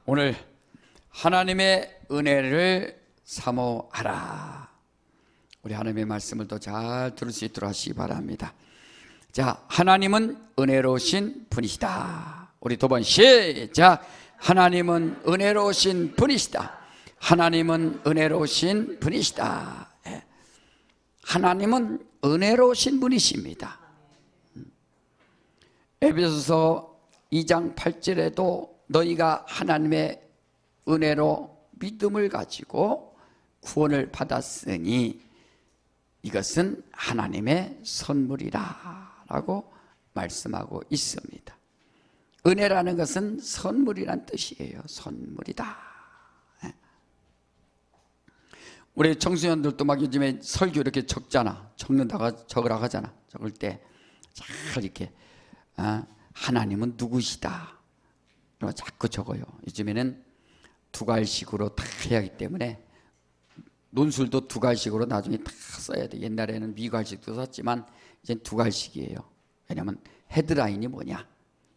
오늘 하나님의 은혜를 사모하라. 우리 하나님의 말씀을 더 잘 들을 수 있도록 하시기 바랍니다. 자, 하나님은 은혜로우신 분이시다. 우리 두 번 시작. 하나님은 은혜로우신 분이시다. 하나님은 은혜로우신 분이시다. 하나님은 은혜로우신 분이십니다. 에베소서 2장 8절에도 너희가 하나님의 은혜로 믿음을 가지고 구원을 받았으니 이것은 하나님의 선물이라 라고 말씀하고 있습니다. 은혜라는 것은 선물이란 뜻이에요. 선물이다. 우리 청소년들도 막 요즘에 설교 이렇게 적잖아. 적으라고 하잖아. 적을 때 잘 이렇게 하나님은 누구시다 그리고 자꾸 적어요. 요즘에는 두갈식으로 다 해야 하기 때문에 논술도 두갈식으로 나중에 다 써야 돼. 옛날에는 미갈식도 썼지만 이제 두갈식이에요. 왜냐하면 헤드라인이 뭐냐?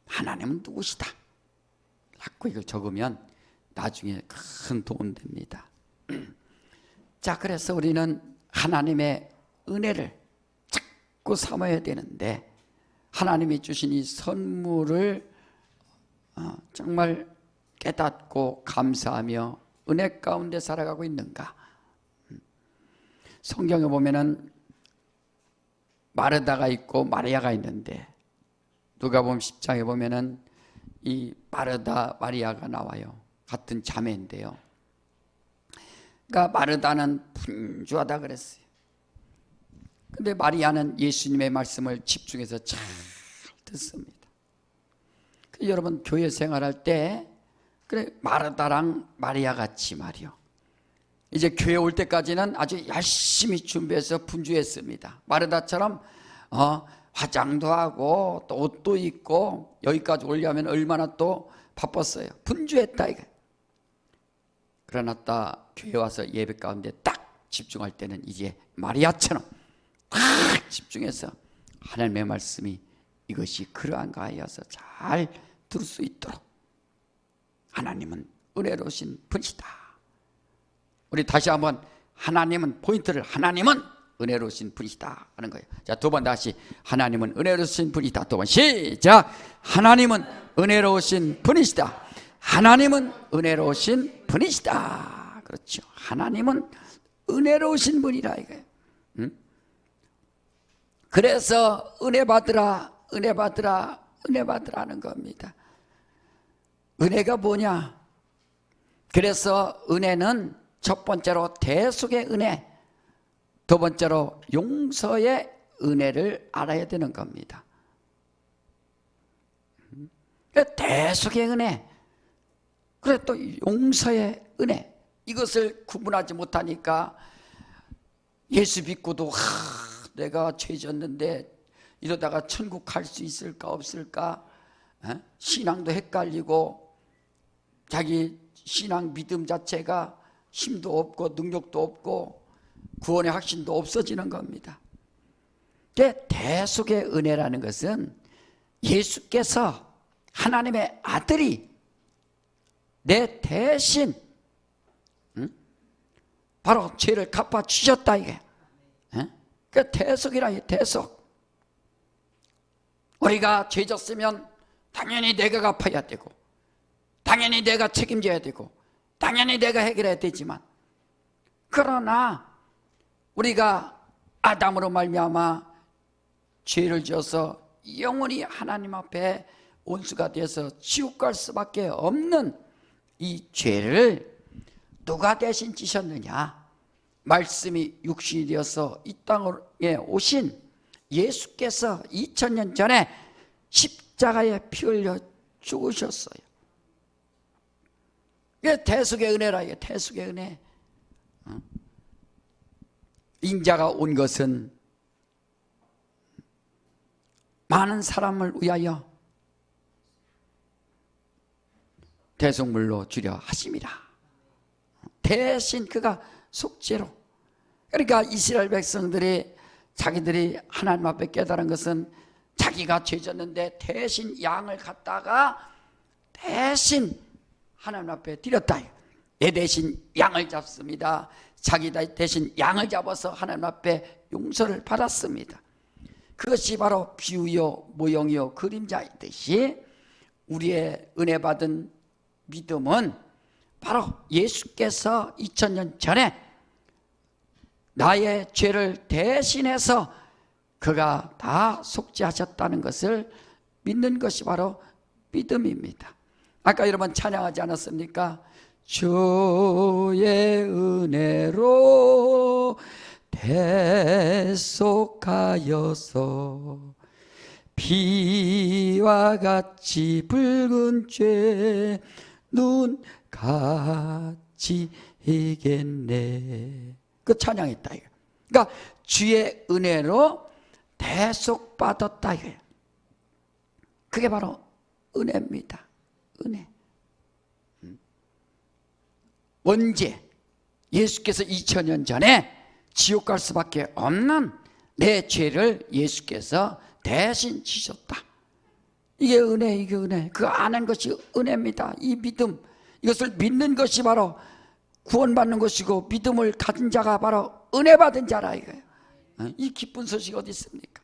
하나님은 누구시다. 자꾸 이걸 적으면 나중에 큰 도움 됩니다. 자, 그래서 우리는 하나님의 은혜를 자꾸 삼아야 되는데 하나님이 주신 이 선물을 정말 깨닫고 감사하며 은혜 가운데 살아가고 있는가? 성경에 보면은 마르다가 있고 마리아가 있는데 누가복음 10장에 보면은 이 마르다 마리아가 나와요. 같은 자매인데요. 그러니까 마르다는 분주하다 그랬어요. 근데 마리아는 예수님의 말씀을 집중해서 잘 듣습니다. 여러분 교회 생활할 때 그래 마르다랑 마리아 같이 말이요. 이제 교회 올 때까지는 아주 열심히 준비해서 분주했습니다. 마르다처럼 화장도 하고 또 옷도 입고 여기까지 오려면 얼마나 또 바빴어요. 분주했다 이거. 그러나 딱 교회 와서 예배 가운데 딱 집중할 때는 이제 마리아처럼 딱 집중해서 하나님의 말씀이 이것이 그러한가 하여서 잘 들을 수 있도록 하나님은 은혜로우신 분이시다. 우리 다시 한번 하나님은 포인트를 하나님은 은혜로우신 분이시다 하는 거예요. 자, 두 번 다시 하나님은 은혜로우신 분이시다. 두 번 시작. 하나님은 은혜로우신 분이시다. 하나님은 은혜로우신 분이시다. 그렇죠. 하나님은 은혜로우신 분이라 이거예요. 그래서 은혜 받으라, 은혜 받으라, 은혜 받으라는 겁니다. 은혜가 뭐냐? 그래서 은혜는 첫 번째로 대속의 은혜, 두 번째로 용서의 은혜를 알아야 되는 겁니다. 대속의 은혜, 그래 또 용서의 은혜, 이것을 구분하지 못하니까 예수 믿고도 내가 죄 졌는데 이러다가 천국 갈 수 있을까 없을까? 신앙도 헷갈리고 자기 신앙 믿음 자체가 힘도 없고 능력도 없고 구원의 확신도 없어지는 겁니다. 대속의 은혜라는 것은 예수께서 하나님의 아들이 내 대신 바로 죄를 갚아주셨다 이게. 그 대속이라 이 대속. 우리가 죄 졌으면 당연히 내가 갚아야 되고 당연히 내가 책임져야 되고 당연히 내가 해결해야 되지만 그러나 우리가 아담으로 말미암아 죄를 지어서 영원히 하나님 앞에 온수가 돼서 지옥 갈 수밖에 없는 이 죄를 누가 대신 지셨느냐? 말씀이 육신이 되어서 이 땅에 오신 예수께서 2000년 전에 십자가에 피 흘려 죽으셨어요. 이게 대속의 은혜라. 이게 대속의 은혜. 인자가 온 것은 많은 사람을 위하여 대속물로 주려 하심이라. 대신 그가 속죄로. 그러니까 이스라엘 백성들이 자기들이 하나님 앞에 깨달은 것은 자기가 죄졌는데 대신 양을 갖다가 대신 하나님 앞에 드렸다. 내 대신 양을 잡습니다. 자기 대신 양을 잡아서 하나님 앞에 용서를 받았습니다. 그것이 바로 비유요 모형이요 그림자이듯이 우리의 은혜 받은 믿음은 바로 예수께서 2000년 전에 나의 죄를 대신해서 그가 다 속죄하셨다는 것을 믿는 것이 바로 믿음입니다. 아까 여러분 찬양하지 않았습니까? 주의 은혜로 대속하여서 비와 같이 붉은 죄 눈같이 이겠네. 그 찬양했다. 그러니까 주의 은혜로 대속받았다. 그게 바로 은혜입니다. 은혜. 언제? 예수께서 2000년 전에 지옥 갈 수밖에 없는 내 죄를 예수께서 대신 지셨다. 이게 은혜, 이게 은혜. 그 아는 것이 은혜입니다. 이 믿음, 이것을 믿는 것이 바로 구원받는 것이고 믿음을 가진 자가 바로 은혜 받은 자라 이거예요. 이 기쁜 소식이 어디 있습니까?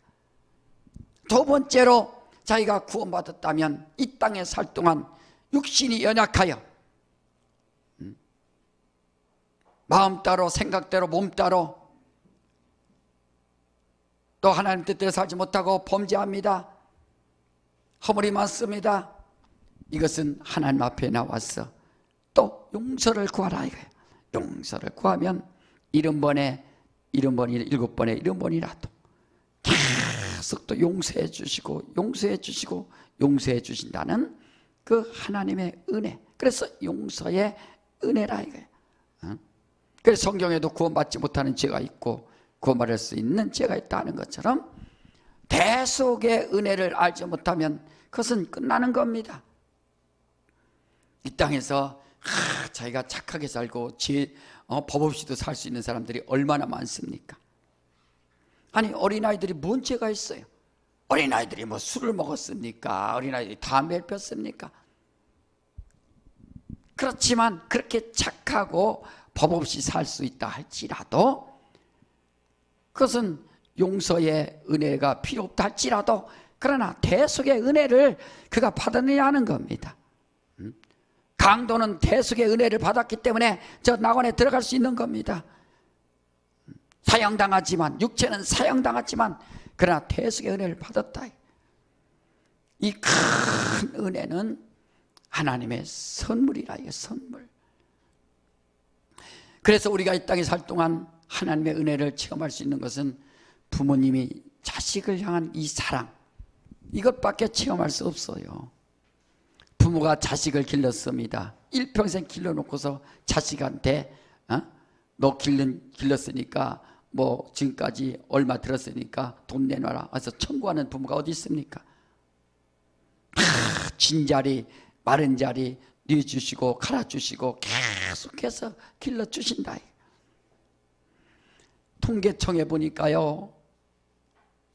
두 번째로 자기가 구원받았다면 이 땅에 살 동안 육신이 연약하여 마음 따로 생각대로 몸 따로 또 하나님 뜻대로 살지 못하고 범죄합니다. 허물이 많습니다. 이것은 하나님 앞에 나와서 또 용서를 구하라 이거예요. 용서를 구하면 70번에 7번에 70번이라도 계속 또 용서해 주시고 용서해 주시고 용서해 주신다는 그 하나님의 은혜. 그래서 용서의 은혜라 이거예요. 그래서 성경에도 구원받지 못하는 죄가 있고 구원받을 수 있는 죄가 있다는 것처럼 대속의 은혜를 알지 못하면 그것은 끝나는 겁니다. 이 땅에서 자기가 착하게 살고 법 없이도 살 수 있는 사람들이 얼마나 많습니까? 아니 어린아이들이 뭔 죄가 있어요? 어린아이들이 뭐 술을 먹었습니까? 어린아이들이 담배를 폈습니까? 그렇지만 그렇게 착하고 법 없이 살 수 있다 할지라도 그것은 용서의 은혜가 필요 없다 할지라도 그러나 대속의 은혜를 그가 받아내야 하는 겁니다. 강도는 대속의 은혜를 받았기 때문에 저 낙원에 들어갈 수 있는 겁니다. 사형당하지만 육체는 사형당했지만 그러나 대속의 은혜를 받았다. 이 큰 은혜는 하나님의 선물이라. 이게 선물. 그래서 우리가 이 땅에 살 동안 하나님의 은혜를 체험할 수 있는 것은 부모님이 자식을 향한 이 사랑, 이것밖에 체험할 수 없어요. 부모가 자식을 길렀습니다. 일평생 길러놓고서 자식한테 너 길렀으니까 뭐 지금까지 얼마 들었으니까 돈 내놔라 해서 청구하는 부모가 어디 있습니까? 진자리 마른 자리 뉘어주시고 갈아주시고 계속해서 길러주신다. 통계청에 보니까요,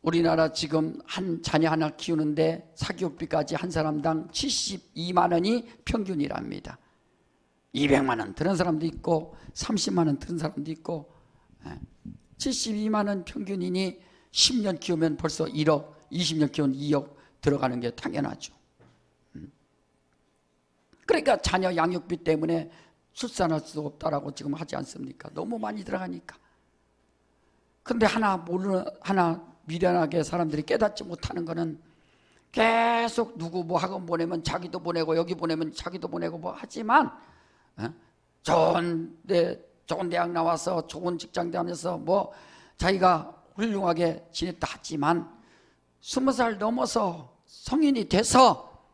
우리나라 지금 한 자녀 하나 키우는데 사교육비까지 한 사람당 72만 원이 평균이랍니다. 200만 원 드는 사람도 있고 30만 원 드는 사람도 있고 72만 원 평균이니 10년 키우면 벌써 1억, 20년 키우면 2억 들어가는 게 당연하죠. 그러니까 자녀 양육비 때문에 출산할 수 없다라고 지금 하지 않습니까? 너무 많이 들어가니까. 근데 하나 미련하게 사람들이 깨닫지 못하는 거는 계속 누구 뭐 학원 보내면 자기도 보내고 여기 보내면 자기도 보내고 뭐 하지만 좋은 대학 나와서 좋은 직장 다녀서 뭐 자기가 훌륭하게 지냈다 하지만 20살 넘어서 성인이 돼서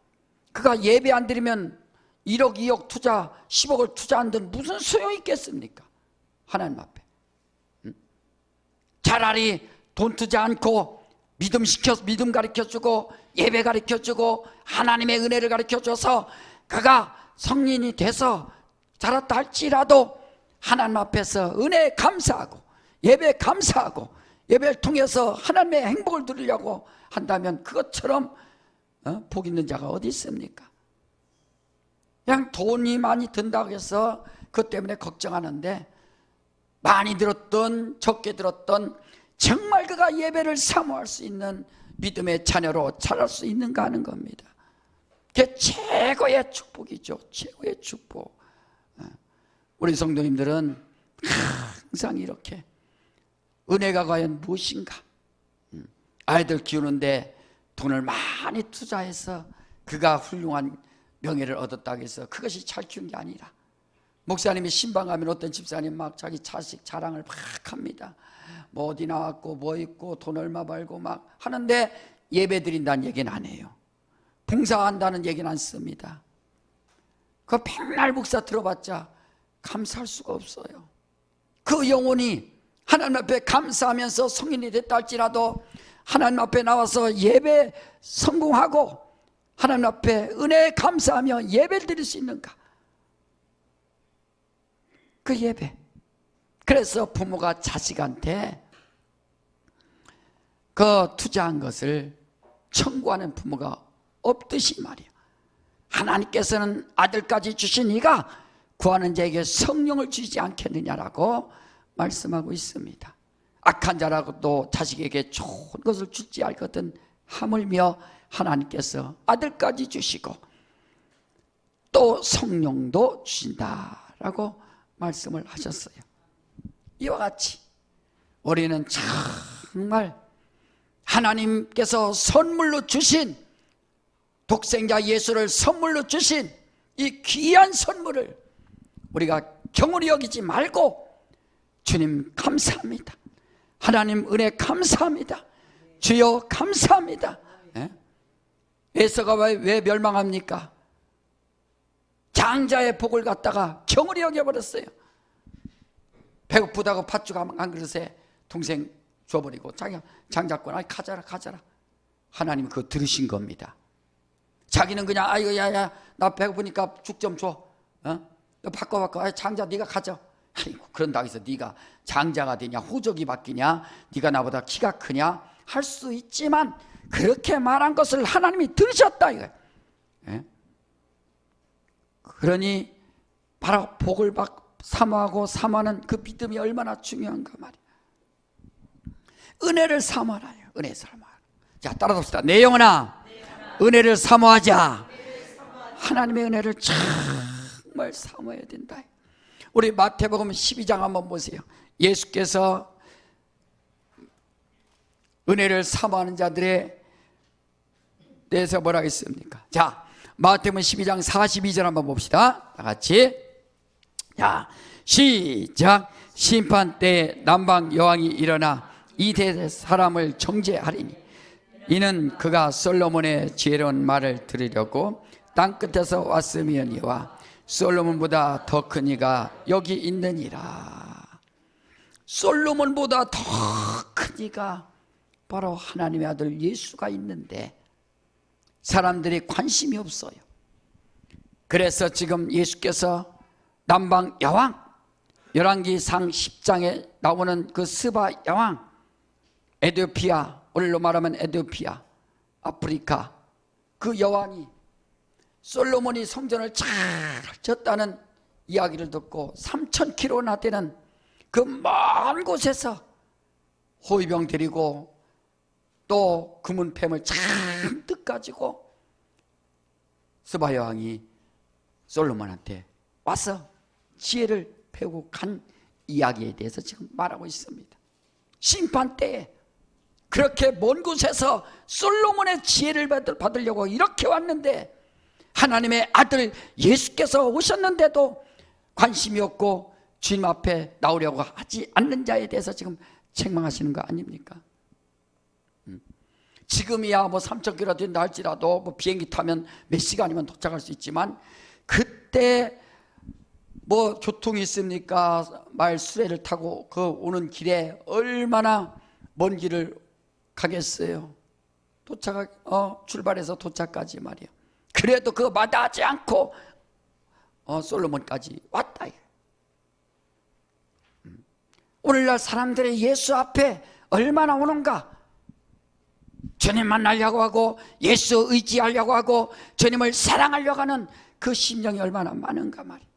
그가 예배 안 드리면 1억 2억 투자 10억을 투자한들 무슨 소용이 있겠습니까? 하나님 앞에. 차라리 돈 투자 않고 믿음 가르쳐주고 예배 가르쳐주고 하나님의 은혜를 가르쳐줘서 그가 성인이 돼서 자랐다 할지라도 하나님 앞에서 은혜에 감사하고 예배에 감사하고 예배를 통해서 하나님의 행복을 누리려고 한다면 그것처럼 복 있는 자가 어디 있습니까? 그냥 돈이 많이 든다고 해서 그것 때문에 걱정하는데, 많이 들었던 적게 들었던 정말 그가 예배를 사모할 수 있는 믿음의 자녀로 자랄 수 있는가 하는 겁니다. 그게 최고의 축복이죠. 최고의 축복. 우리 성도님들은 항상 이렇게 은혜가 과연 무엇인가, 아이들 키우는데 돈을 많이 투자해서 그가 훌륭한 명예를 얻었다고 해서 그것이 잘 키운 게 아니라, 목사님이 신방 가면 어떤 집사님 막 자기 자식 자랑을 막 합니다. 뭐 어디 나왔고 뭐 있고 돈 얼마 벌고 막 하는데 예배 드린다는 얘기는 안 해요. 봉사한다는 얘기는 안 씁니다. 그 백날 목사 들어봤자 감사할 수가 없어요. 그 영혼이 하나님 앞에 감사하면서 성인이 됐다 할지라도 하나님 앞에 나와서 예배 성공하고 하나님 앞에 은혜에 감사하며 예배를 드릴 수 있는가? 그 예배. 그래서 부모가 자식한테 그 투자한 것을 청구하는 부모가 없듯이 말이야. 하나님께서는 아들까지 주시니가 구하는 자에게 성령을 주지 않겠느냐라고 말씀하고 있습니다. 악한 자라고도 자식에게 좋은 것을 주지 않거든 하물며 하나님께서 아들까지 주시고 또 성령도 주신다라고 말씀을 하셨어요. 이와 같이 우리는 정말 하나님께서 선물로 주신, 독생자 예수를 선물로 주신 이 귀한 선물을 우리가 경홀히 여기지 말고, 주님 감사합니다, 하나님 은혜 감사합니다, 주여 감사합니다. 에서가 왜 멸망합니까? 장자의 복을 갖다가 경홀히 여겨버렸어요. 배고프다고 팥죽 한 그릇에 동생 줘버리고 자기가 장자권, 아이 가져라 가져라. 하나님은 그거 들으신 겁니다. 자기는 그냥 아이고 야야 나 배고프니까 죽 좀 줘. 너 바꿔. 아이 장자 네가 가져. 아이고 그런다고 해서 네가 장자가 되냐, 호적이 바뀌냐, 네가 나보다 키가 크냐 할 수 있지만 그렇게 말한 것을 하나님이 들으셨다 이거예요. 그러니 바로 복을 사모하고 사모하는 그 믿음이 얼마나 중요한가 말이에요. 은혜를 사모하라요. 은혜 사모하라. 자, 따라합시다. 내 영혼아, 은혜를 사모하자. 하나님의 은혜를 정말 사모해야 된다. 우리 마태복음 12장 한번 보세요. 예수께서 은혜를 사모하는 자들에 대해서 뭐라고 했습니까? 자, 마태복음 12장 42절 한번 봅시다. 다 같이. 자, 시작. 심판 때에 남방 여왕이 일어나 이 대 사람을 정죄하리니 이는 그가 솔로몬의 지혜로운 말을 들으려고 땅끝에서 왔음이니와 솔로몬보다 더 큰 이가 여기 있느니라. 솔로몬보다 더 큰 이가 바로 하나님의 아들 예수가 있는데 사람들이 관심이 없어요. 그래서 지금 예수께서 남방 여왕, 열왕기상 10장에 나오는 그 스바 여왕, 에티오피아, 오늘로 말하면 에티오피아, 아프리카, 그 여왕이 솔로몬이 성전을 잘 졌다는 이야기를 듣고 3,000km나 되는 그 먼 곳에서 호위병 데리고 또 금은패물 잔뜩 가지고 스바 여왕이 솔로몬한테 와서 지혜를 배우고 간 이야기에 대해서 지금 말하고 있습니다. 심판 때에 그렇게 먼 곳에서 솔로몬의 지혜를 받으려고 이렇게 왔는데 하나님의 아들 예수께서 오셨는데도 관심이 없고 주님 앞에 나오려고 하지 않는 자에 대해서 지금 책망하시는 거 아닙니까? 지금이야 뭐 3,000km 된다 할지라도 뭐 비행기 타면 몇 시간이면 도착할 수 있지만 그때 뭐 교통이 있습니까? 말 수레를 타고 그 오는 길에 얼마나 먼 길을 가겠어요? 출발해서 도착까지 말이에요. 그래도 그거 마다하지 않고 솔로몬까지 왔다. 오늘날 사람들이 예수 앞에 얼마나 오는가? 주님 만나려고 하고 예수 의지하려고 하고 주님을 사랑하려고 하는 그 심령이 얼마나 많은가 말이야.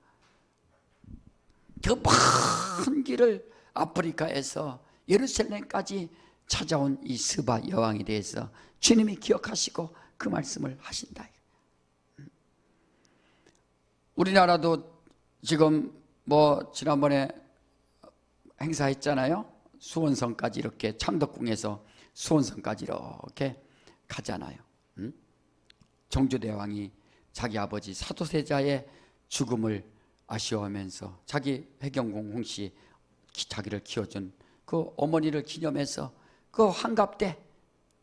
그 먼 길을 아프리카에서 예루살렘까지 찾아온 이 스바 여왕에 대해서 주님이 기억하시고 그 말씀을 하신다. 우리나라도 지금 뭐 지난번에 행사했잖아요. 수원성까지 이렇게 창덕궁에서 수원성까지 이렇게 가잖아요. 정조대왕이 자기 아버지 사도세자의 죽음을 아쉬워하면서 자기 해경궁 홍씨 자기를 키워준 그 어머니를 기념해서 그 환갑 때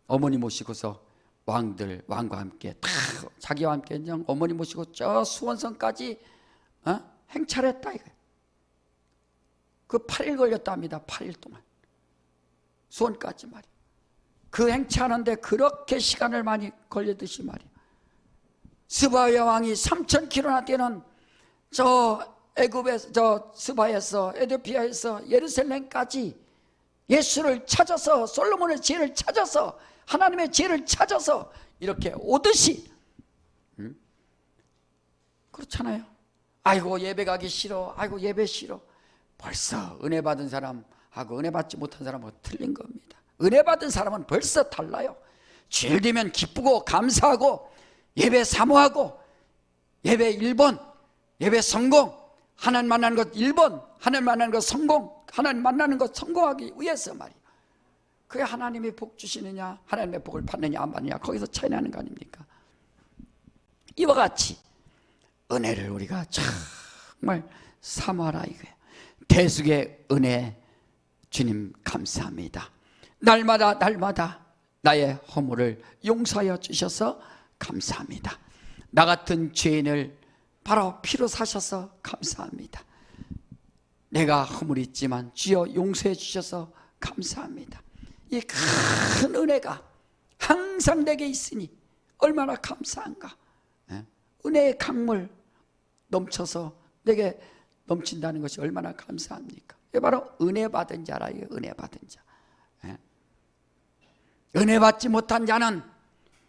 어머니 모시고서 왕과 함께 다 자기와 함께 그냥 어머니 모시고 저 수원성까지 행차했다 이거예요. 그 8일 걸렸답니다. 8일 동안 수원까지 말이에요. 그 행차하는데 그렇게 시간을 많이 걸리듯이 말이에요. 스바 여왕이 3,000km나 되는 저 애굽에서 저 스바에서 에티오피아에서 예루살렘까지 예수를 찾아서 솔로몬의 지혜를 찾아서 하나님의 지혜를 찾아서 이렇게 오듯이 그렇잖아요. 아이고 예배 가기 싫어. 아이고 예배 싫어. 벌써 은혜 받은 사람하고 은혜 받지 못한 사람하고 틀린 겁니다. 은혜 받은 사람은 벌써 달라요. 주일 되면 기쁘고 감사하고 예배 사모하고 예배 1번 예배 성공 하나님 만나는 것 1번 하나님 만나는 것 성공 하나님 만나는 것 성공하기 위해서 말이에요. 그게 하나님이 복 주시느냐 하나님의 복을 받느냐 안 받느냐 거기서 차이 나는 거 아닙니까? 이와 같이 은혜를 우리가 정말 사모하라 이거예요. 대속의 은혜 주님 감사합니다. 날마다 나의 허물을 용서하여 주셔서 감사합니다. 나 같은 죄인을 바로 피로 사셔서 감사합니다. 내가 허물이 있지만 주여 용서해 주셔서 감사합니다. 이 큰 은혜가 항상 내게 있으니 얼마나 감사한가. 은혜의 강물 넘쳐서 내게 넘친다는 것이 얼마나 감사합니까? 이게 바로 은혜 받은 자라. 이게 은혜 받은 자. 은혜 받지 못한 자는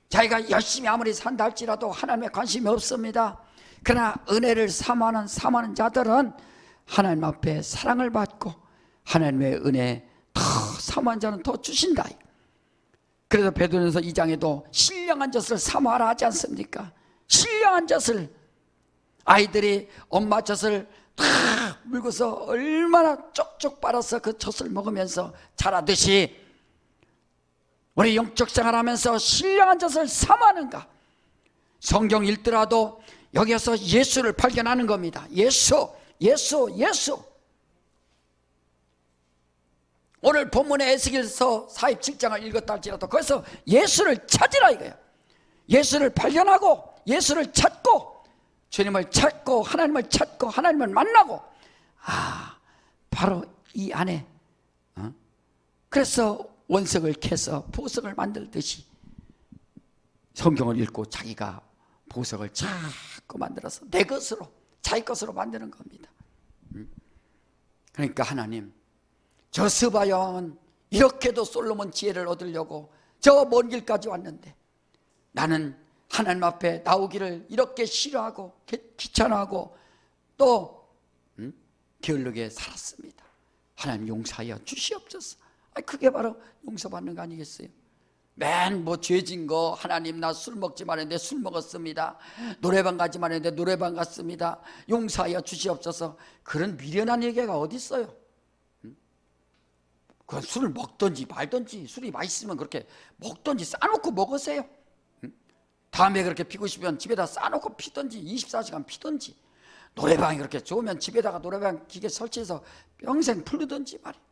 자기가 열심히 아무리 산다 할지라도 하나님의 관심이 없습니다. 그러나 은혜를 사모하는 자들은 하나님 앞에 사랑을 받고 하나님의 은혜 더 사모한 자는 더 주신다. 그래서 베드로전서 2장에도 신령한 젖을 사모하라 하지 않습니까? 신령한 젖을 아이들이 엄마 젖을 다 물고서 얼마나 쪽쪽 빨아서 그 젖을 먹으면서 자라듯이 우리 영적 생활하면서 신령한 젖을 사모하는가? 성경 읽더라도 여기서 예수를 발견하는 겁니다. 예수. 오늘 본문의 에스겔서 47장을 읽었다 할지라도 거기서 예수를 찾으라 이거예요. 예수를 발견하고 예수를 찾고 주님을 찾고 하나님을 찾고 하나님을 만나고 바로 이 안에 그래서 원석을 캐서 보석을 만들듯이 성경을 읽고 자기가 보석을 자꾸 만들어서 내 것으로 자기 것으로 만드는 겁니다. 그러니까 하나님 저 스바 여왕은 이렇게도 솔로몬 지혜를 얻으려고 저 먼 길까지 왔는데 나는 하나님 앞에 나오기를 이렇게 싫어하고 귀찮아하고 또 게을르게 살았습니다. 하나님 용서하여 주시옵소서. 그게 바로 용서받는 거 아니겠어요? 맨 뭐 죄진 거 하나님 나 술 먹지 말았는데 술 먹었습니다. 노래방 가지 말았는데 노래방 갔습니다. 용서하여 주시옵소서. 그런 미련한 얘기가 어디 있어요? 그 술을 먹든지 말든지 술이 맛있으면 그렇게 먹든지 싸놓고 먹으세요. 다음에 그렇게 피고 싶으면 집에다 싸놓고 피든지 24시간 피든지 노래방이 그렇게 좋으면 집에다가 노래방 기계 설치해서 평생 부르든지 말이에요.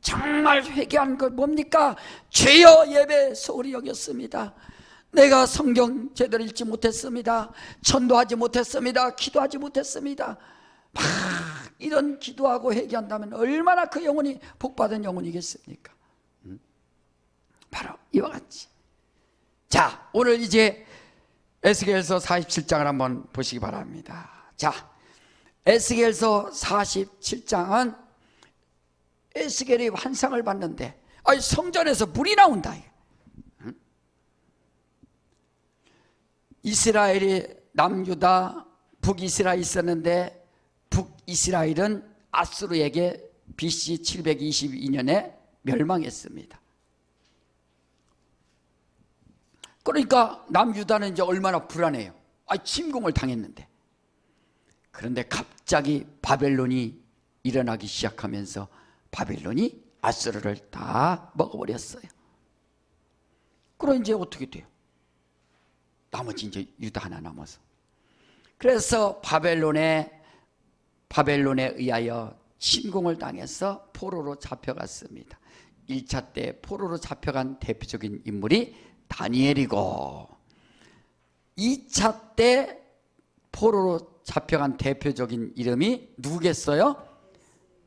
정말 회개한 것 뭡니까? 죄여 예배 소홀히 여겼습니다. 내가 성경 제대로 읽지 못했습니다. 전도하지 못했습니다. 기도하지 못했습니다. 막 이런 기도하고 회개한다면 얼마나 그 영혼이 복받은 영혼이겠습니까? 바로 이와 같이. 자, 오늘 이제 에스겔서 47장을 한번 보시기 바랍니다. 자, 에스겔서 47장은 에스겔이 환상을 봤는데 성전에서 불이 나온다. 이스라엘이 남유다, 북이스라엘이 있었는데 북이스라엘은 아수르에게 BC 722년에 멸망했습니다. 그러니까 남유다는 이제 얼마나 불안해요. 침공을 당했는데. 그런데 갑자기 바벨론이 일어나기 시작하면서 바벨론이 아수르를 다 먹어버렸어요. 그럼 이제 어떻게 돼요? 나머지 이제 유다 하나 남아서. 그래서 바벨론에 의하여 침공을 당해서 포로로 잡혀갔습니다. 1차 때 포로로 잡혀간 대표적인 인물이 다니엘이고, 2차 때 포로로 잡혀간 대표적인 이름이 누구겠어요?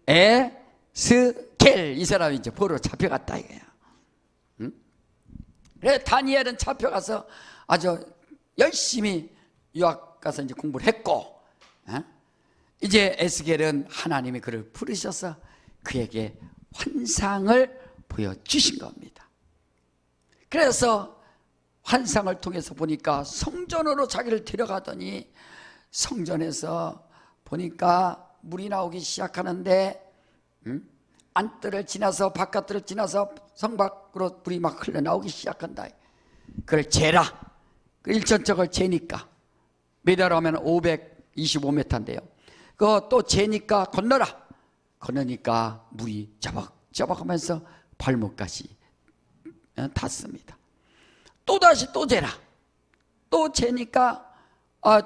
에스겔. 이 사람이 이제 포로로 잡혀갔다 이거야. 그래서 다니엘은 잡혀가서 아주 열심히 유학 가서 이제 공부를 했고, 이제 에스겔은 하나님이 그를 부르셔서 그에게 환상을 보여주신 겁니다. 그래서 환상을 통해서 보니까 성전으로 자기를 데려가더니 성전에서 보니까 물이 나오기 시작하는데, 안뜰을 지나서 바깥뜰을 지나서 성 밖으로 물이 막 흘러나오기 시작한다. 그걸 재라. 그 일천적을 재니까 미터로 하면 525m인데요. 그거 또 재니까 건너라. 건너니까 물이 자박자박 하면서 발목까지 닿습니다. 또다시 또 재라. 또 재니까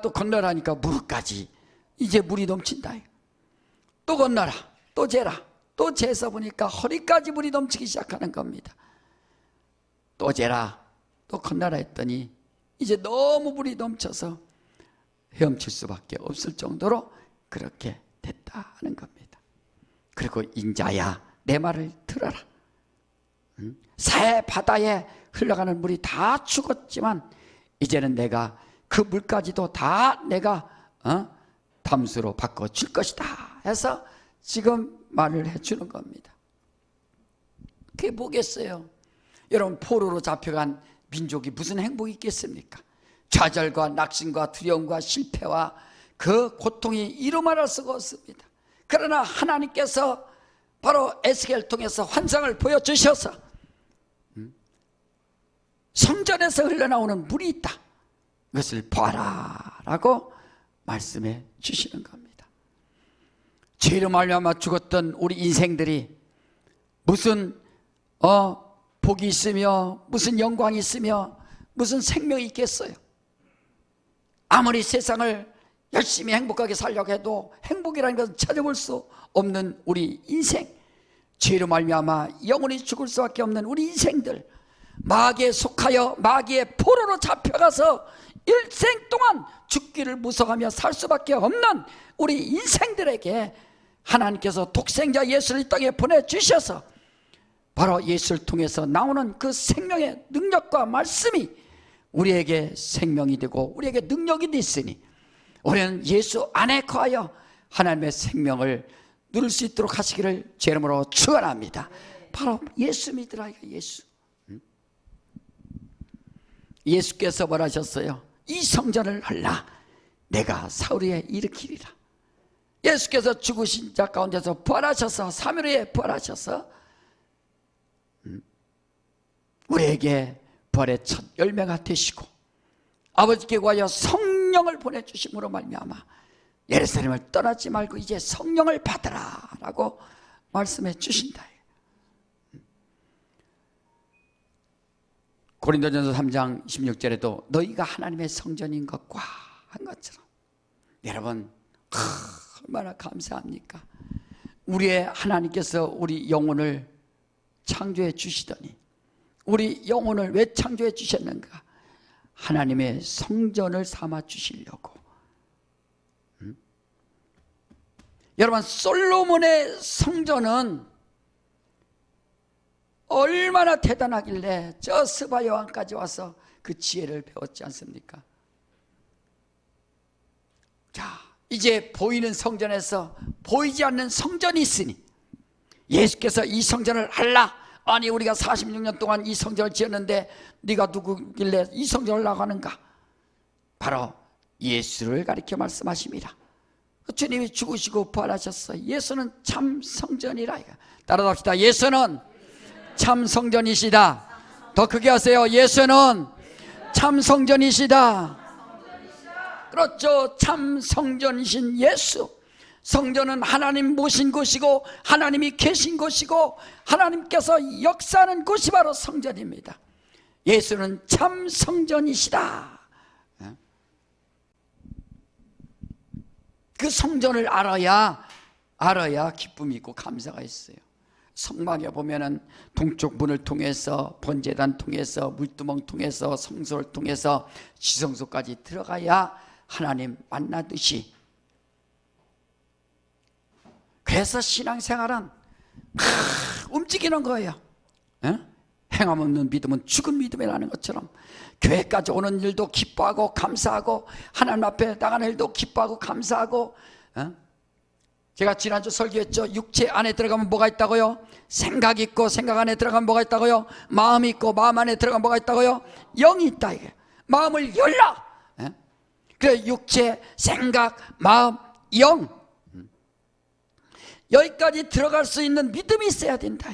또 건너라니까 무릎까지 이제 물이 넘친다. 또 건너라. 또 재라. 또 재서 보니까 허리까지 물이 넘치기 시작하는 겁니다. 또 재라. 또 건너라 했더니 이제 너무 물이 넘쳐서 헤엄칠 수밖에 없을 정도로 그렇게 됐다는 겁니다. 그리고 인자야 내 말을 들어라. 새 바다에 흘러가는 물이 다 죽었지만 이제는 내가 그 물까지도 다 내가 담수로 바꿔줄 것이다 해서 지금 말을 해주는 겁니다. 그게 뭐겠어요? 여러분, 포로로 잡혀간 민족이 무슨 행복이 있겠습니까? 좌절과 낙심과 두려움과 실패와 그 고통이 이루 말할 수가 없습니다. 그러나 하나님께서 바로 에스겔을 통해서 환상을 보여주셔서 성전에서 흘러나오는 물이 있다. 이것을 봐라 라고 말씀해 주시는 겁니다. 죄로 말미암아 죽었던 우리 인생들이 무슨 복이 있으며 무슨 영광이 있으며 무슨 생명이 있겠어요? 아무리 세상을 열심히 행복하게 살려고 해도 행복이라는 것은 찾아볼 수 없는 우리 인생, 죄로 말미암아 영원히 죽을 수밖에 없는 우리 인생들, 마귀에 속하여 마귀의 포로로 잡혀가서 일생 동안 죽기를 무서워하며 살 수밖에 없는 우리 인생들에게 하나님께서 독생자 예수를 이 땅에 보내주셔서 바로 예수를 통해서 나오는 그 생명의 능력과 말씀이 우리에게 생명이 되고 우리에게 능력이 됐으니 우리는 예수 안에 거하여 하나님의 생명을 누릴 수 있도록 하시기를 제 이름으로 축원합니다. 바로 예수 믿으라. 예수께서 뭐라 하셨어요? 이 성전을 헐라 내가 사흘에 일으키리라. 예수께서 죽으신 자 가운데서 부활하셔서 3일 후에 부활하셔서 우리에게 부활의 첫 열매가 되시고 아버지께 구하여 성령을 보내주심으로 말미암아 예루살렘을 떠나지 말고 이제 성령을 받으라 라고 말씀해 주신다. 고린도전서 3장 16절에도 너희가 하나님의 성전인 것과 한 것처럼, 여러분 얼마나 감사합니까? 우리의 하나님께서 우리 영혼을 창조해 주시더니 우리 영혼을 왜 창조해 주셨는가? 하나님의 성전을 삼아 주시려고. 여러분, 솔로몬의 성전은 얼마나 대단하길래 저 스바 여왕까지 와서 그 지혜를 배웠지 않습니까? 자, 이제 보이는 성전에서 보이지 않는 성전이 있으니 예수께서 이 성전을 할라. 아니 우리가 46년 동안 이 성전을 지었는데 네가 누구길래 이 성전을 나가는가? 바로 예수를 가리켜 말씀하십니다. 주님이 죽으시고 부활하셨어요. 예수는 참 성전이라. 따라합시다. 예수는 참 성전이시다. 더 크게 하세요. 예수는 참 성전이시다. 그렇죠. 참 성전이신 예수. 성전은 하나님 모신 곳이고 하나님이 계신 곳이고 하나님께서 역사하는 곳이 바로 성전입니다. 예수는 참 성전이시다. 그 성전을 알아야 기쁨이 있고 감사가 있어요. 성막에 보면은 동쪽 문을 통해서 번제단 통해서 물두멍 통해서 성소를 통해서 지성소까지 들어가야 하나님 만나듯이. 그래서 신앙생활은 움직이는 거예요. 행함 없는 믿음은 죽은 믿음이라는 것처럼 교회까지 오는 일도 기뻐하고 감사하고 하나님 앞에 나가는 일도 기뻐하고 감사하고. 제가 지난주 설교했죠. 육체 안에 들어가면 뭐가 있다고요? 생각이 있고 생각 안에 들어가면 뭐가 있다고요? 마음이 있고 마음 안에 들어가면 뭐가 있다고요? 영이 있다. 이게 마음을 열라. 그래, 육체, 생각, 마음, 영, 여기까지 들어갈 수 있는 믿음이 있어야 된다.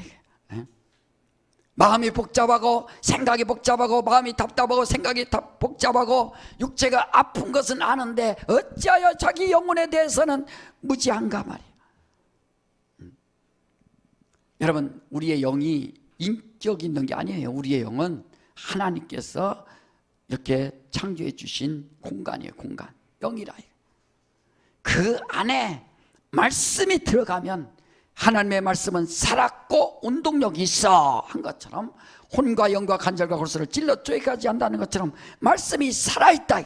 마음이 복잡하고 생각이 복잡하고 마음이 답답하고 생각이 복잡하고 육체가 아픈 것은 아는데 어찌하여 자기 영혼에 대해서는 무지한가 말이에요. 여러분, 우리의 영이 인격이 있는 게 아니에요. 우리의 영은 하나님께서 이렇게 창조해 주신 공간이에요. 공간, 영이라. 그 안에 말씀이 들어가면 하나님의 말씀은 살았고 운동력이 있어 한 것처럼, 혼과 영과 간절과 골수를 찔러 쪼개까지 한다는 것처럼 말씀이 살아있다.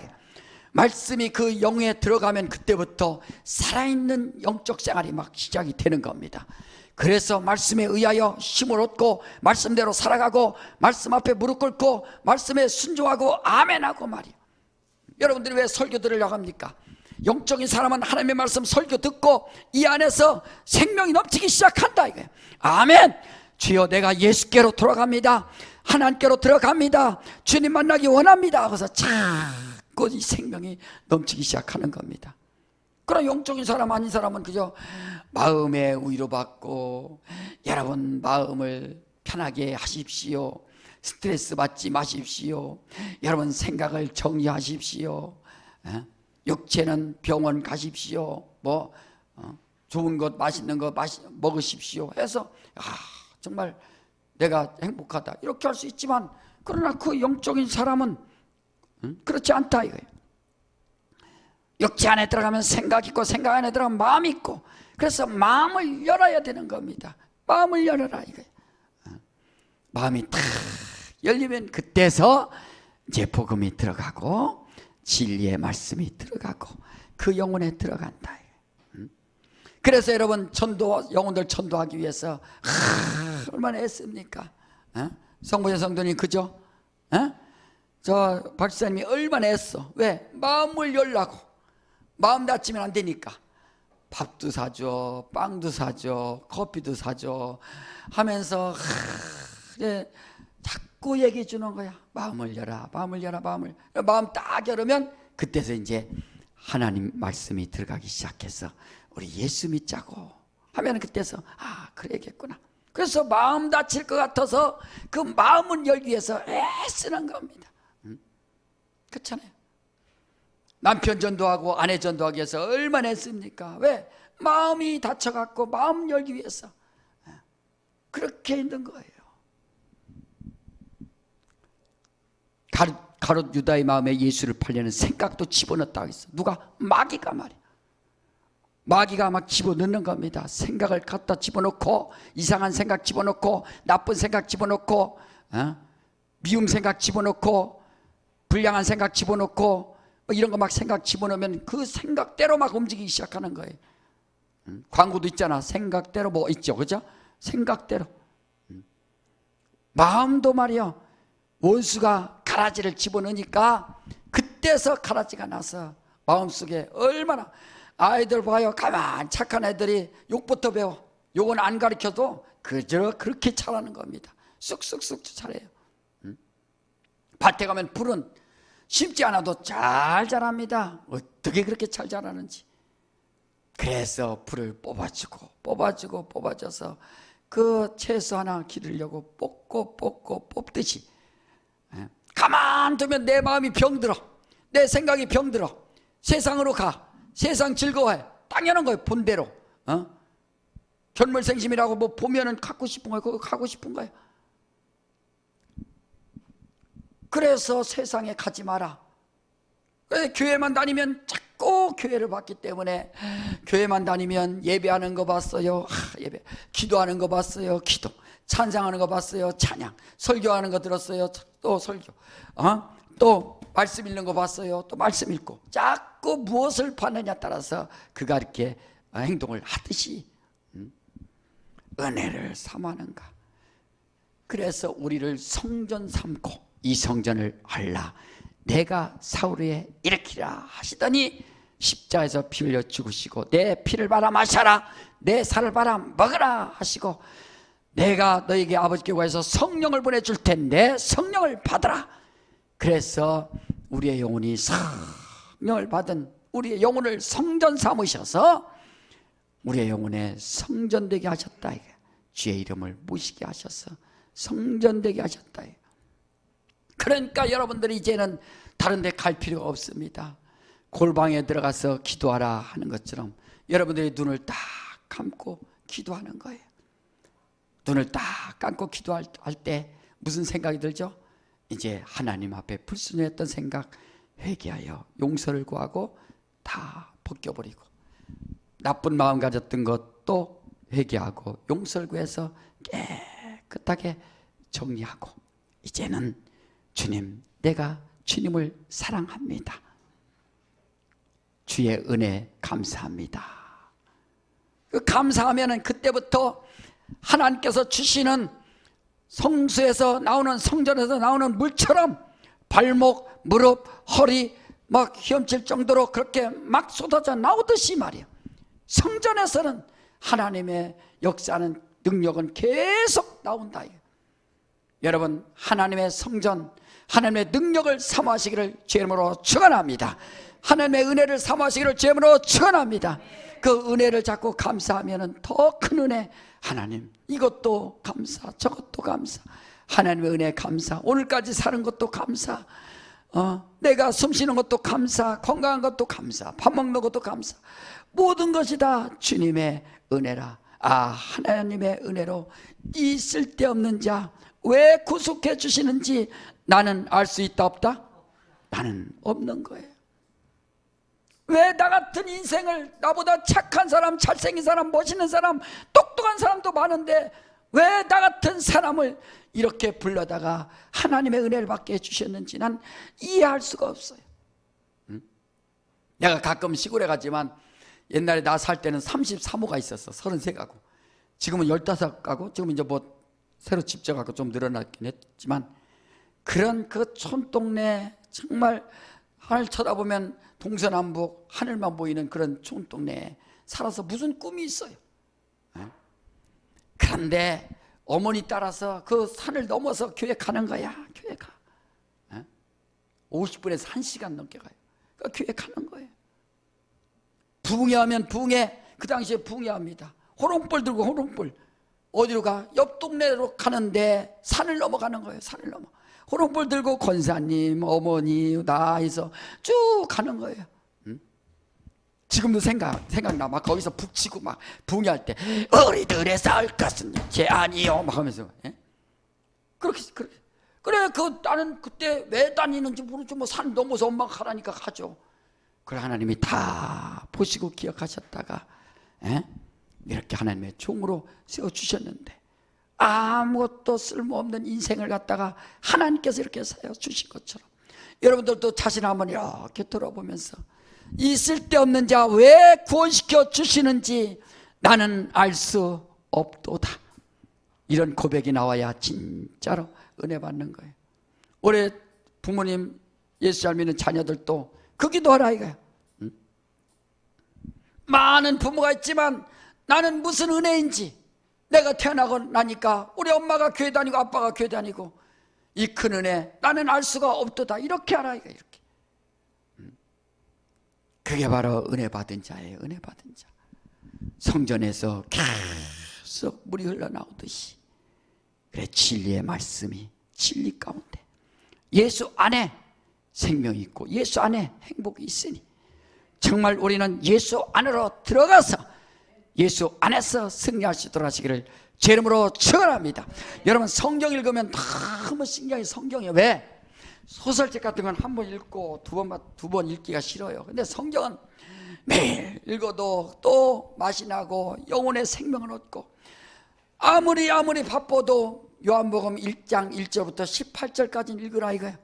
말씀이 그 영에 들어가면 그때부터 살아있는 영적 생활이 막 시작이 되는 겁니다. 그래서 말씀에 의하여 힘을 얻고 말씀대로 살아가고 말씀 앞에 무릎 꿇고 말씀에 순종하고 아멘하고 말이에요. 여러분들이 왜 설교 들으려고 합니까? 영적인 사람은 하나님의 말씀 설교 듣고 이 안에서 생명이 넘치기 시작한다 이거예요. 아멘. 주여, 내가 예수께로 돌아갑니다. 하나님께로 들어갑니다. 주님 만나기 원합니다. 그래서 자꾸 이 생명이 넘치기 시작하는 겁니다. 그럼 영적인 사람 아닌 사람은 그저 마음에 위로받고, 여러분 마음을 편하게 하십시오. 스트레스 받지 마십시오. 여러분 생각을 정리하십시오. 육체는 병원 가십시오. 좋은 것 맛있는 거 먹으십시오 해서 정말 내가 행복하다 이렇게 할 수 있지만, 그러나 그 영적인 사람은 그렇지 않다 이거예요. 육체 안에 들어가면 생각 있고 생각 안에 들어가면 마음이 있고, 그래서 마음을 열어야 되는 겁니다. 마음을 열어라 이거예요. 마음이 탁 열리면 그때서 이제 복음이 들어가고 진리의 말씀이 들어가고 그 영혼에 들어간다. 그래서 여러분 영혼들 전도하기 위해서 얼마나 애씁니까? 성부의 성도님 그죠? 저 박사님이 얼마나 애써. 왜? 마음을 열라고. 마음 다치면 안 되니까 밥도 사줘, 빵도 사줘, 커피도 사줘 하면서 자꾸 얘기해 주는 거야. 마음을 열어, 마음을 열어, 마음을. 마음 딱 열으면 그때서 이제 하나님 말씀이 들어가기 시작해서 우리 예수 믿자고 하면 그때서 그래야겠구나. 그래서 마음 다칠 것 같아서 그 마음을 열기 위해서 애쓰는 겁니다. 그렇잖아요. 남편 전도하고 아내 전도하기 위해서 얼마나 애씁니까? 왜? 마음이 다쳐갖고 마음 열기 위해서 그렇게 있는 거예요. 가롯 유다의 마음에 예수를 팔려는 생각도 집어넣었다고 했어. 누가? 마귀가 말이야. 마귀가 막 집어넣는 겁니다. 생각을 갖다 집어넣고, 이상한 생각 집어넣고, 나쁜 생각 집어넣고, 미움 생각 집어넣고, 불량한 생각 집어넣고, 이런 거 막 생각 집어넣으면 그 생각대로 막 움직이기 시작하는 거예요. 광고도 있잖아. 생각대로 뭐 있죠, 그죠? 생각대로. 마음도 말이야. 원수가 가라지를 집어넣으니까 그때서 가라지가 나서 마음속에 얼마나, 아이들 봐요. 가만 착한 애들이 욕부터 배워. 욕은 안 가르쳐도 그저 그렇게 잘하는 겁니다. 쑥쑥쑥 잘해요. 밭에 가면 풀은 심지 않아도 잘 자랍니다. 어떻게 그렇게 잘 자라는지. 그래서 불을 뽑아줘서 그 채소 하나 기르려고 뽑고 뽑듯이 가만두면 내 마음이 병들어, 내 생각이 병들어, 세상으로 가, 세상 즐거워해. 당연한 거예요. 본대로 견물생심이라고 뭐 보면은 갖고 싶은 거예요. 그거 가고 싶은 거예요. 그래서 세상에 가지 마라. 교회만 다니면 자꾸 교회를 봤기 때문에, 교회만 다니면 예배하는 거 봤어요, 예배, 기도하는 거 봤어요, 기도, 찬양하는 거 봤어요, 찬양, 설교하는 거 들었어요, 또 설교, 또 말씀 읽는 거 봤어요, 또 말씀 읽고. 자꾸 무엇을 봤느냐에 따라서 그가 이렇게 행동을 하듯이 은혜를 삼하는가. 그래서 우리를 성전 삼고 이 성전을 알라 내가 사울에 일으키라 하시더니 십자에서 피 흘려 죽으시고 내 피를 받아 마셔라, 내 살을 받아 먹으라 하시고, 내가 너에게 아버지께 구해서 성령을 보내줄 텐데 성령을 받으라. 그래서 우리의 영혼이 성령을 받은 우리의 영혼을 성전 삼으셔서 우리의 영혼에 성전되게 하셨다. 주의 이름을 모시게 하셔서 성전되게 하셨다. 그러니까 여러분들이 이제는 다른 데 갈 필요가 없습니다. 골방에 들어가서 기도하라 하는 것처럼 여러분들이 눈을 딱 감고 기도하는 거예요. 눈을 딱 감고 기도할 때 무슨 생각이 들죠? 이제 하나님 앞에 불순종했던 생각 회개하여 용서를 구하고 다 벗겨버리고, 나쁜 마음 가졌던 것도 회개하고 용서를 구해서 깨끗하게 정리하고, 이제는 주님, 내가 주님을 사랑합니다. 주의 은혜 감사합니다. 그 감사하면은 그때부터 하나님께서 주시는 성수에서 나오는, 성전에서 나오는 물처럼 발목, 무릎, 허리 막 휘엄칠 정도로 그렇게 막 쏟아져 나오듯이 말이에요. 성전에서는 하나님의 역사는, 능력은 계속 나온다. 여러분, 하나님의 성전, 하나님의 능력을 사모하시기를 주의 이름으로 축원합니다. 하나님의 은혜를 사모하시기를 주의 이름으로 축원합니다. 그 은혜를 자꾸 감사하면 더 큰 은혜, 하나님 이것도 감사, 저것도 감사, 하나님의 은혜 감사, 오늘까지 사는 것도 감사, 내가 숨 쉬는 것도 감사, 건강한 것도 감사, 밥 먹는 것도 감사, 모든 것이 다 주님의 은혜라. 하나님의 은혜로 이 쓸데없는 자 왜 구속해 주시는지 나는 알 수 있다 없다? 나는 없는 거예요. 왜 나 같은 인생을, 나보다 착한 사람, 잘생긴 사람, 멋있는 사람, 똑똑한 사람도 많은데 왜 나 같은 사람을 이렇게 불러다가 하나님의 은혜를 받게 해주셨는지 난 이해할 수가 없어요. 내가 가끔 시골에 가지만 옛날에 나 살 때는 33호가 있었어. 33가구. 지금은 15가구. 지금 이제 뭐 새로 집 져갖고 좀 늘어났긴 했지만, 그런 그 촌동네, 정말 하늘 쳐다보면 동서남북 하늘만 보이는 그런 촌동네에 살아서 무슨 꿈이 있어요. 그런데 어머니 따라서 그 산을 넘어서 교회 가는 거야. 교회 가. 50분에서 1시간 넘게 가요. 그러니까 교회 가는 거예요. 부흥회하면 부흥회, 그 당시에 부흥회합니다. 호롱불 들고 호롱불. 어디로 가? 옆 동네로 가는데 산을 넘어가는 거예요. 산을 넘어. 호롱불 들고 권사님, 어머니, 나 해서 쭉 가는 거예요. 지금도 생각나. 막 거기서 북치고 막 부흥회할 때 어리들의 쌀 것은 제 아니요 막 하면서. 그렇게. 그래, 나는 그때 왜 다니는지 모르죠. 뭐 산 넘어서 엄마가 가라니까 가죠. 그래, 하나님이 다 보시고 기억하셨다가 이렇게 하나님의 종으로 세워주셨는데, 아무것도 쓸모없는 인생을 갖다가 하나님께서 이렇게 세워주신 것처럼 여러분들도 자신 한번 이렇게 돌아보면서 이 쓸데없는 자 왜 구원시켜 주시는지 나는 알 수 없도다. 이런 고백이 나와야 진짜로 은혜 받는 거예요. 올해 부모님 예수 잘 믿는 자녀들도 그 기도하라 이거야. 많은 부모가 있지만 나는 무슨 은혜인지, 내가 태어나고 나니까 우리 엄마가 교회 다니고 아빠가 교회 다니고 이 큰 은혜 나는 알 수가 없도다. 이렇게 하라 이거야. 이렇게. 그게 바로 은혜 받은 자예요. 은혜 받은 자. 성전에서 계속 물이 흘러나오듯이, 그래 진리의 말씀이 진리 가운데 예수 안에 생명이 있고 예수 안에 행복이 있으니 정말 우리는 예수 안으로 들어가서 예수 안에서 승리할 수 있도록 하시기를 제 이름으로 축원합니다. 여러분 성경 읽으면 너무 신기해요. 성경에 왜? 소설책 같은 건 한 번 읽고 두 번 읽기가 싫어요. 근데 성경은 매일 읽어도 또 맛이 나고 영혼의 생명을 얻고, 아무리 바빠도 요한복음 1장 1절부터 18절까지 읽으라 이거예요.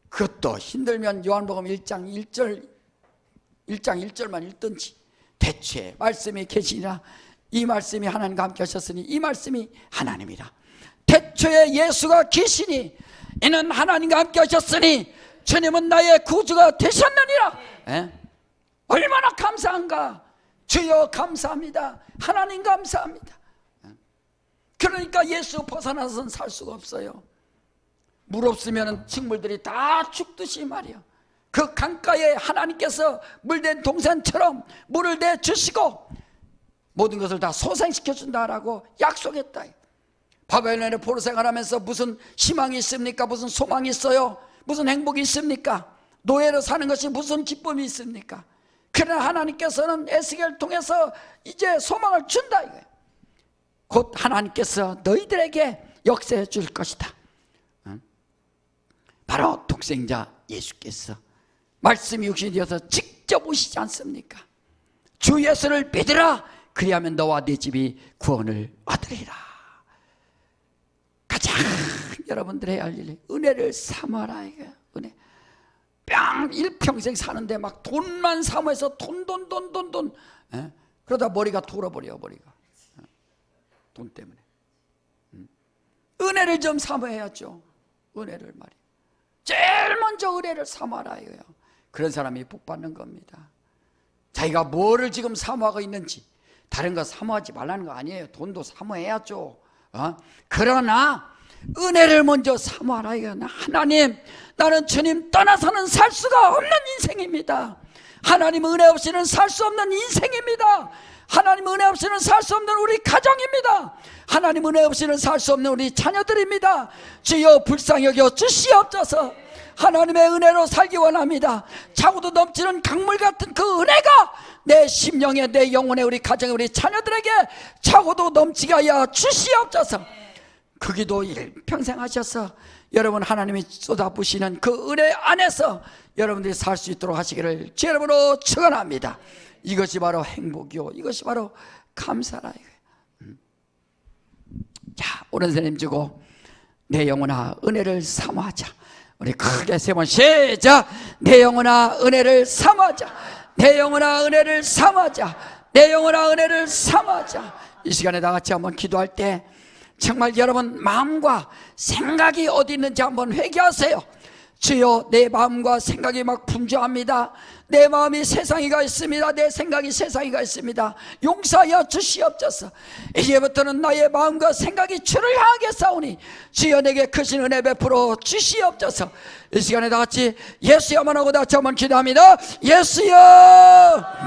그것도 힘들면 요한복음 1장 1절만 읽든지, 대체 말씀이 계시니라. 이 말씀이 하나님과 함께 하셨으니 이 말씀이 하나님이라. 태초에 예수가 계시니 이는 하나님과 함께 하셨으니 주님은 나의 구주가 되셨느니라. 얼마나 감사한가. 주여 감사합니다. 하나님 감사합니다. 그러니까 예수 벗어나서는 살 수가 없어요. 물 없으면 식물들이 다 죽듯이 말이야. 그 강가에 하나님께서 물된 동산처럼 물을 내주시고 모든 것을 다 소생시켜준다라고 약속했다. 바벨론의 포로 생활하면서 무슨 희망이 있습니까? 무슨 소망이 있어요? 무슨 행복이 있습니까? 노예로 사는 것이 무슨 기쁨이 있습니까? 그러나 하나님께서는 에스겔을 통해서 이제 소망을 준다 이거예요. 곧 하나님께서 너희들에게 역사해 줄 것이다. 바로 독생자 예수께서 말씀이 육신이 되어서 직접 오시지 않습니까? 주 예수를 믿으라. 그리하면 너와 네 집이 구원을 얻으리라. 가장 여러분들 해야 할 일이 은혜를 사모하라 이거예요. 은혜. 일평생 사는데 막 돈만 사모해서 돈. 그러다 머리가 돌아버려. 머리가 돈 때문에. 은혜를 좀 사모해야죠. 은혜를 말이에요. 제일 먼저 은혜를 사모하라 이거예요. 그런 사람이 복 받는 겁니다. 자기가 뭐를 지금 사모하고 있는지, 다른 거 사모하지 말라는 거 아니에요. 돈도 사모해야죠. 그러나 은혜를 먼저 사모하라 이거예요. 하나님, 나는 주님 떠나서는 살 수가 없는 인생입니다. 하나님 은혜 없이는 살 수 없는 인생입니다. 하나님 은혜 없이는 살 수 없는 우리 가정입니다. 하나님 은혜 없이는 살 수 없는 우리 자녀들입니다. 주여 불쌍히 여겨 주시옵소서. 하나님의 은혜로 살기 원합니다. 차고도 넘치는 강물 같은 그 은혜가 내 심령에, 내 영혼에, 우리 가정에, 우리 자녀들에게 차고도 넘치게 하여 주시옵소서. 그 기도 일평생 하셔서 여러분 하나님이 쏟아부시는 그 은혜 안에서 여러분들이 살 수 있도록 하시기를 제 이름으로 축원합니다. 이것이 바로 행복이요, 이것이 바로 감사라. 자, 오른손님 주고 내 영혼아 은혜를 사모하자. 우리 크게 세 번 시작. 내 영혼아 은혜를 사모하자. 내 영혼아 은혜를 사모하자. 내 영혼아 은혜를 사모하자. 이 시간에 다 같이 한번 기도할 때 정말 여러분 마음과 생각이 어디 있는지 한번 회개하세요. 주여, 내 마음과 생각이 막 분주합니다. 내 마음이 세상에 가 있습니다. 내 생각이 세상에 가 있습니다. 용서하여 주시옵소서. 이제부터는 나의 마음과 생각이 주를 향하게 싸우니 주여 내게 크신 은혜 베풀어 주시옵소서. 이 시간에 다 같이 예수야만 하고 다 같이 한번 기도합니다. 예수여.